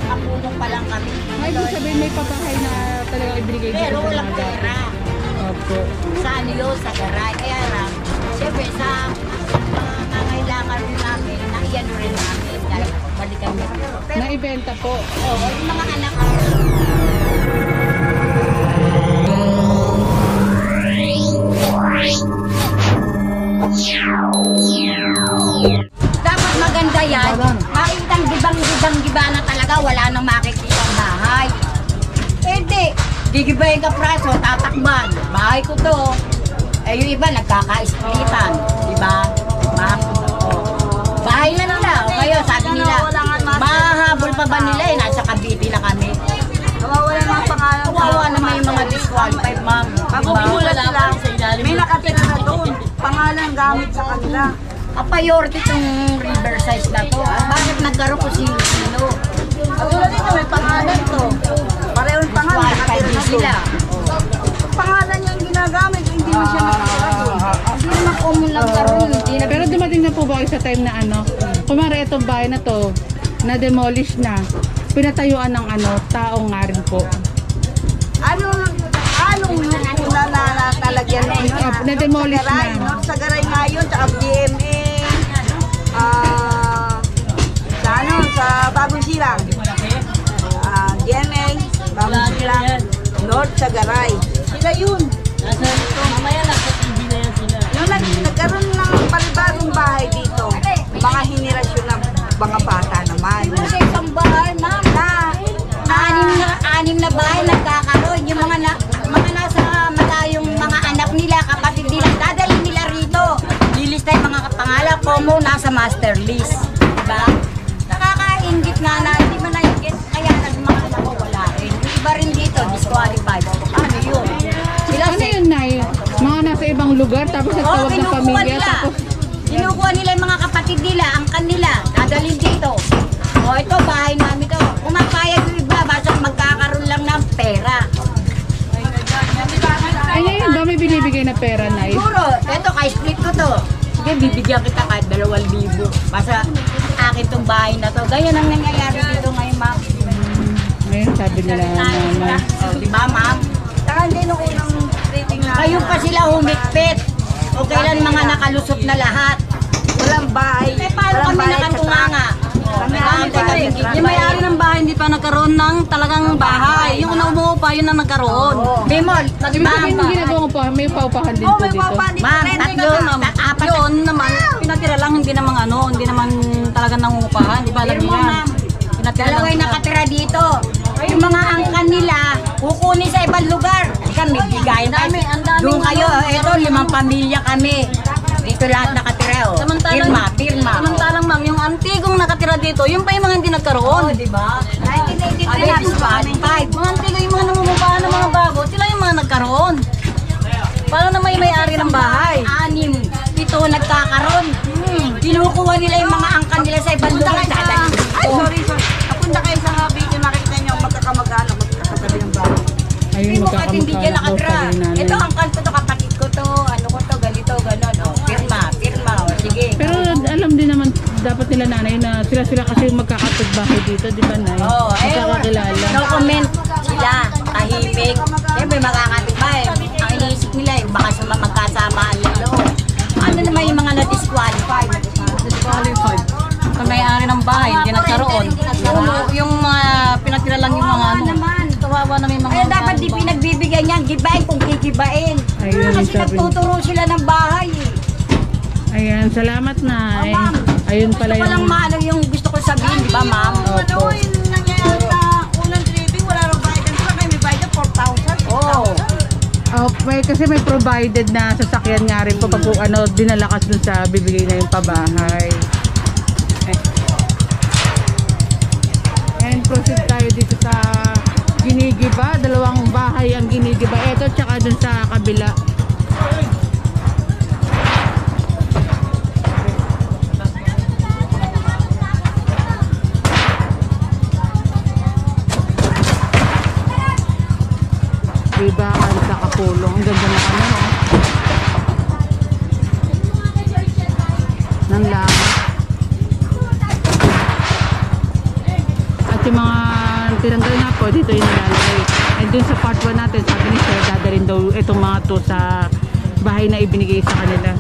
Kapulong pa lang kami. Ay, ibig sabihin may pabahay na talagang ibigay dito. Pero walang pera. Opo. Sa ano yun, sa garay. Kaya lang, siyempre sa mga nangailangan rin namin, naiyan rin namin. Dahil balikan niya. Pero, Naibenta po. oo, yung mga anak dapat maganda yan. Makitang gibang-giba na talaga, wala nang makikita ang bahay. Hindi. Gigibayin ka praso, tatakban. Bahay ko to. Eh yung iba nagkaka-splitan. Diba? Ma'am? Bahay na nila. O kayo, sabi nila, mahabol pa ba nila eh? Nasa Cavite na kami. Nawawala ng pangalan. Kawawa naman yung mga disqualified, ma'am. Pagpupula sila, may nakatira na doon. Pangalan gamit sa kanila. Kapayorte itong Riverside na to. Bakit nagkaroon ko sino-sino? Katulad dito, may pangalan to. Pareho yung pangalan, nakatira na sila. Pangalan niya yung ginagamit, hindi mo siya nakatira doon. Hindi naman common lang karoon. Pero dumating na po ba kayo sa time na ano, kumari itong bahay na to, na-demolish na, pinatayuan ng ano, taong nga rin po. Anong una na talagyan na na-demolish na. Sa garay ngayon, sa BMA, sa Bagong Silang, DMA, Bagong Silang, North sa garay. Sila yun. Mamaya lang sa TV na yan sila. Yung nagkaroon ng palibagong bahay dito, mga henerasyon ng mga bata naman. Sa isang bahay, ma'am, anim na bahay nagkakaroon. Yung mga nasa malayong mga anak nila, kapatid nila, dadalhin nila rito. Lilista yung mga pangalan ko mo nasa master list. Diba? Nakakaingit nga na, hindi man naingit. Kaya mga anak ko wala rin. Yung iba rin dito, disqualified. Ano yun? Sila Ano yun, Nay? Mga nasa ibang lugar, tapos nagtawag ng pamilya, tapos... Kinukuha nila yung mga kapatid nila, ang kanila, dadalhin dito. O ito, bahay namin to. Pumapayag yung iba, basta magkakaroon lang ng pera. Ay, ngayon ba may binibigay na pera, Nay? Siguro, ito, ka-split ko to. Sige, bibigyan kita kahit 2,000. Basta akin tong bahay na to. Ganyan ang nangyayari dito ngayon, ma'am. Ngayon, sabi nila naman. O, di ba, ma'am? Saka hindi nung unang rating na Kayo pa sila humigpit. O kailan mga nakalusot na lahat. walang bahay. Eh, paano kami nakatunganga? Yung may-ari ng bahay hindi pa nagkaroon ng talagang bahay. Yung umuupa, yun ang nagkaroon. Bimol, Ibig sabihin yung ginagawa ko pa, may paupahan din po may dito. papa dito. ma'am, tatlo, apat. Yun naman, pinatira lang, hindi naman talagang nangungupahan. Di ba alam Pero niya? ma'am, Pinatira dalawa lang. yung nakatira dito. Yung mga angkan nila, kukunin sa ibang lugar. Ika, may bigayin tayo. Ang daming Doon kayo, ano, ito, 5 pamilya kami. Dito lahat nakatira. Oh. Pirma. Samantalang ma'am, yung antigong nakatira dito, yung pa yung mga hindi nagkaroon. Di ba? 1985. Mga antigo, yung mga nangungupahan ng mga bago, sila yung mga nagkaroon. Paano na may-ari ng bahay? 6, 7 nagkakaroon. Kinukuha nila yung mga angkan nila sa ibang lugar. Ay, sorry. Napunta kayo sa video, makikita niyo magkakamag-anak, magkakatabi ng bahay. Ayun, Hindi mo kahit hindi dyan magkakamag-anak daw nakatira. sabi nanay. Ito, angkan ko to, kapatid ko to, ano ko to, ganito, ganon. Oh, pirma. Oh, sige. Pero alam din naman dapat nila, nanay, na sila kasi magkakapit-bahay dito, di ba, Nay? Oo, Magkakakilala. no comment sila, tahimik. Siyempre makakapit ba eh. Ang iniisip nila eh, baka sa magkasamaan lang loob. Ano naman yung mga na-disqualified? Disqualified. Ang may-ari ng bahay, hindi nagkaroon. Yung mga pinatira lang yung mga ano. Kawawa na may mga... Kaya dapat di pinagbibigyan yan, gibain kung gigibain. Ayun, Kasi sabi. nagtuturo sila ng bahay eh. Ayan, salamat, Nay. Ayun pala Gusto ko lang yung... maano yung gusto ko sabihin, di ba, ma'am? Opo. Yung nangyayari na unang driving, wala rin bahay. Kasi may bayad na 4,000. Oo. Oh, kasi may provided na sasakyan nga rin po pag ano, dinalakas dun sa bibigay na yung pabahay. And proceed tayo dito sa Ginigiba. 2 bahay ang Ginigiba. Ito tsaka dun sa kabila. Ibakan sa Kapulong. Ang ganda na ano, no? Ng langit. At yung mga tinanggal nga po, dito yung nilalagay. And dun sa part 1 natin, sabi ni Sir, dadalhin daw itong mga to sa bahay na ibinigay sa kanila.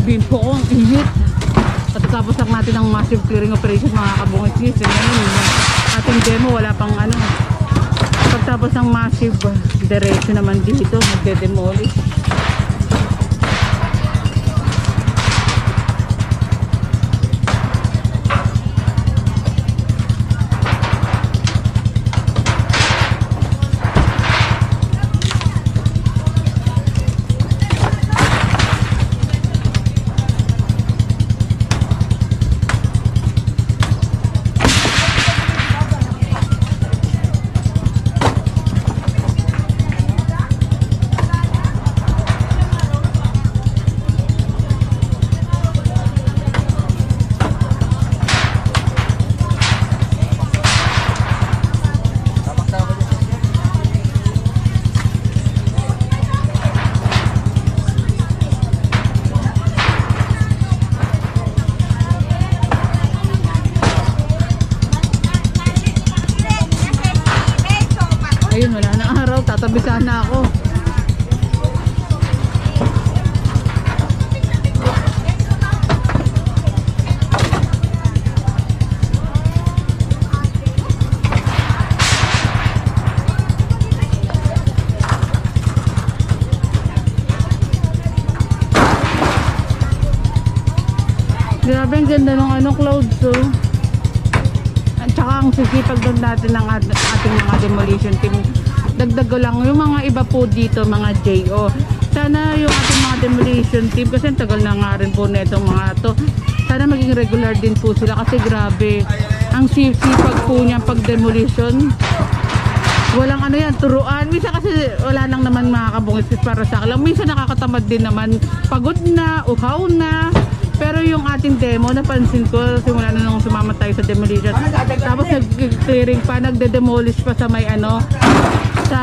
Bimpo ko, ang init. Pagkatapos lang natin ang massive clearing operation mga kabungis-gis. Ngayon, yung ating demo wala pang ano. Pagkatapos ng massive, diretso naman dito, magde-demolish. Ayun, wala na araw, tatabi sana ako. Grabe, ang ganda ng ano, clouds, oh. At saka ang sisipag doon natin ng ating mga demolition team. Dagdag ko lang yung mga iba po dito, mga JO. Sana yung ating mga demolition team, kasi ang tagal na nga rin po na itong mga to, sana maging regular din po sila kasi grabe ang sipag po niya pag demolition. Walang ano yan, turuan. Minsan kasi wala lang naman mga kabungis para sa akin. Minsan nakakatamad din naman, pagod na, uhaw na. Pero yung ating demo, napansin ko, simula na nung sumama tayo sa demolition. Tapos nag-clearing pa, nagde-demolish pa sa may ano, sa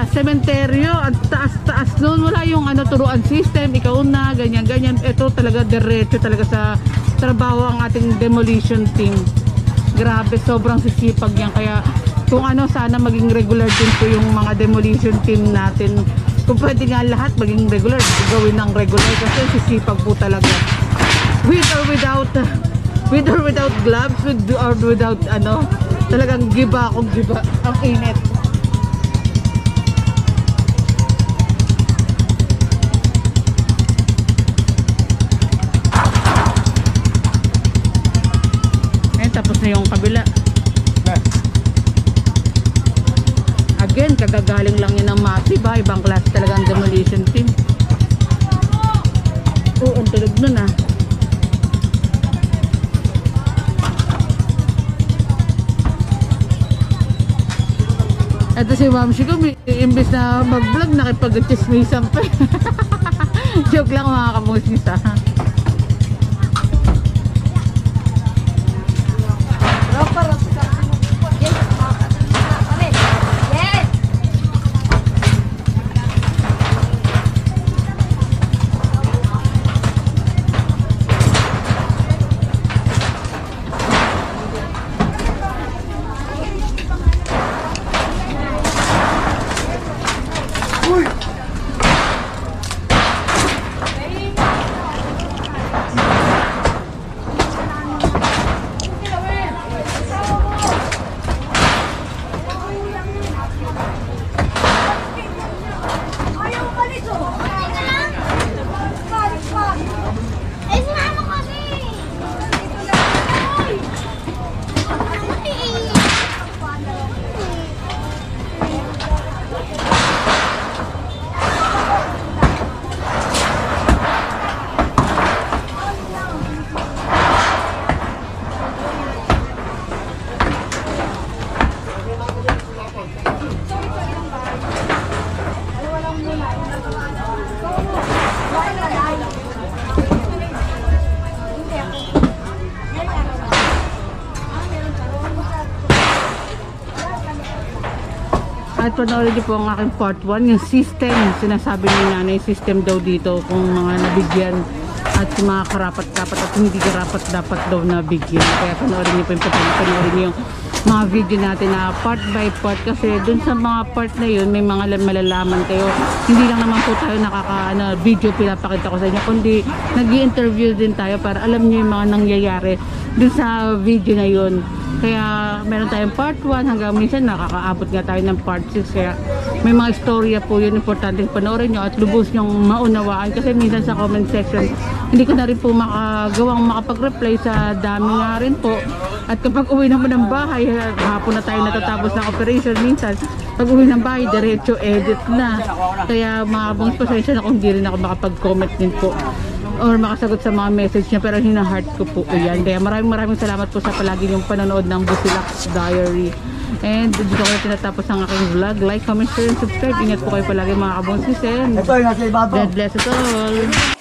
sementeryo. At taas-taas noon, wala yung ano, turuan system, ikaw na, ganyan-ganyan. Ito talaga, diretso talaga sa trabaho ang ating demolition team. Grabe, sobrang sisipag yan. Kaya kung ano, sana maging regular din po yung mga demolition team natin. Kung pwede nga lahat maging regular, gawin ng regular kasi sisipag po talaga. With or without gloves, with or without ano, talagang giba akong giba. Ang init. Ayun, tapos na yung kabila. Again, kagagaling lang yun ng massive, ha? Ibang klase talagang demolition team. Oo, ang tulog nun, ha? Ito si Ma'am Shiko, imbis na mag-vlog, nakipag-chismisan pa. Joke lang mga kabungis-gisa. At panoorin niyo po ang aking part 1, yung system. Sinasabi ni nanay, system daw dito kung mga nabigyan at yung mga karapat-dapat at hindi karapat-dapat daw nabigyan. Kaya panoorin niyo po yung panoorin niyo yung mga video natin na part by part kasi dun sa mga part na yun may mga malalaman kayo. Hindi lang naman po tayo video pinapakita ko sa inyo, kundi nag-i-interview din tayo para alam niyo yung mga nangyayari dun sa video na yun. Kaya meron tayong part 1 hanggang minsan nakakaabot nga tayo ng part 6. Kaya may mga istorya po yun, importante panoorin nyo at lubos nyong maunawaan kasi minsan sa comment section hindi ko na rin po makapag-reply sa dami nga rin po. At kapag uwi naman ng bahay, hapon na tayo natatapos ng operation, minsan pag uwi ng bahay, diretso edit na. Kaya mga kabongs, pasensya na kung hindi rin ako makapag-comment din po or makasagot sa mga message niya, pero hina-heart ko po yan. Kaya maraming salamat po sa palagi yung panonood ng Busilak's Diary. And dito ko na tinatapos ang aking vlog. Like, comment, share, and subscribe. Ingat po kayo palagi mga kabongs. God bless us all.